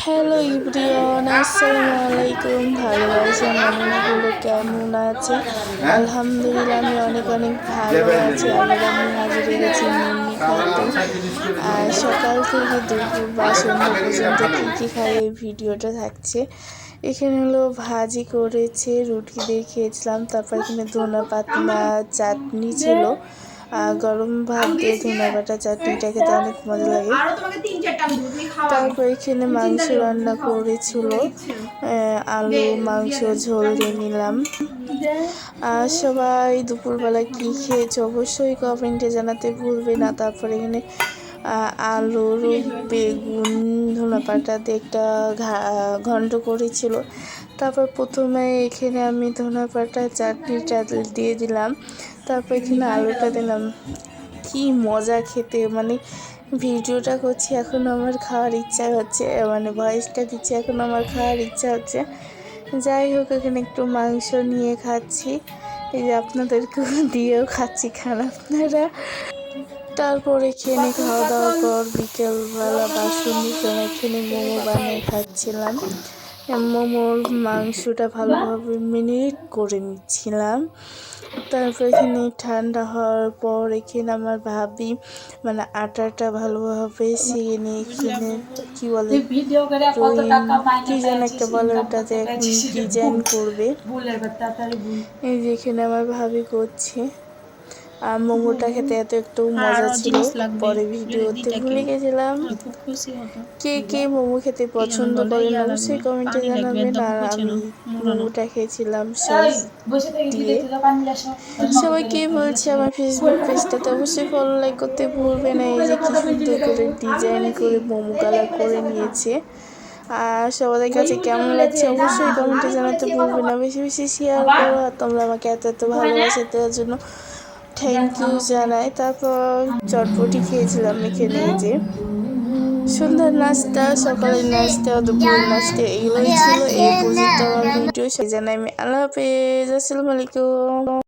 Hello ইব্রিয়ন, আসসালামু আলাইকুম। ভালোবাসা মানুষগুলো কেমন আছে? আলহামদুলিল্লাহ আমি অনেক অনেক ভালো আছি। আবার আমি হাজির হয়েছি মিম্মি খাইতে। আর সকাল থেকে দুপুর বা সন্ধ্যা পর্যন্ত কী কী খাই এই ভিডিওটা থাকছে। এখানে হলো ভাজি করেছে, রুটি দিয়ে খেয়েছিলাম। তারপর এখানে ধনা পাতা চাটনি ছিল। গরম ভাত দিয়ে ধনা বাটা চাটনিটা খেতে অনেক মজা লাগে। তারপর এখানে মাংস রান্না করেছিল, আলু মাংস ঝোল দিয়ে নিলাম। সবাই দুপুরবেলা কি খেয়েছো অবশ্যই কমেন্টে জানাতে ভুলবে না। তারপর এখানে আলুর বেগুন ধনেপাতা দিয়ে একটা ঘন্ট করেছিল। তারপর প্রথমে এখানে আমি ধনেপাতা চাটনিটা দিয়ে দিলাম, তারপর এখানে আলুটা দিলাম। কি মজা খেতে, মানে ভিডিওটা করছি এখন আমার খাওয়ার ইচ্ছা হচ্ছে, মানে ভয়েসটা দিচ্ছি এখন আমার খাওয়ার ইচ্ছা হচ্ছে। যাই হোক, এখানে একটু মাংস নিয়ে খাচ্ছি, এই যে আপনাদেরকেও দিয়েও খাচ্ছি, খান আপনারা। তারপর এখানে খাওয়া দাওয়ার পর বিকেলবেলা বাসন এখানে মোমো বানিয়ে খাচ্ছিলাম। মোমোর মাংসটা ভালোভাবে মিনিট করে নিচ্ছিলাম। তারপর এখানে ঠান্ডা হওয়ার পর এখানে আমার ভাবি মানে আটাটা ভালোভাবে সেঁকে নিয়ে এখানে কী বলে কি যেন একটা বলে, ওটাতে এখন ডিজাইন করবে। এই যে এখানে আমার ভাবি করছে। আর মোমোটা খেতে একটু মজা ছিল, পরে ভিডিওতে ভুলে গেছিলাম। কে কে মোমো খেতে পছন্দ করেন অবশ্যই কমেন্টে জানাবেন। আর আমি মোমোটা খেয়েছিলাম সস দিয়ে। সবাই কে বলছে আমার ফেসবুক পেজটাতে অবশ্যই ফলো লাইক করতে ভুলবে না। এই যে কি সুন্দর করে ডিজাইন করে মোমো কালার করে নিয়েছে। আর সবাদের কাছে কেমন লাগছে অবশ্যই কমেন্টে জানাতে ভুলবে না। বেশি বেশি শেয়ার করো। আর তোমরা আমাকে এত এত ভালোবাসা দেওয়ার জন্য থ্যাংক ইউ জানাই। তারপর চটপটি খেয়েছিলাম এখানে। যে সন্ধ্যার নাস্তা, সকালের নাস্তা, দুপুরের নাস্তা এগুলোই ছিল। এই পর্যন্ত আমার ভিডিও জানাই আমি। আল্লাহ হাফেজ, আসসালামু আলাইকুম।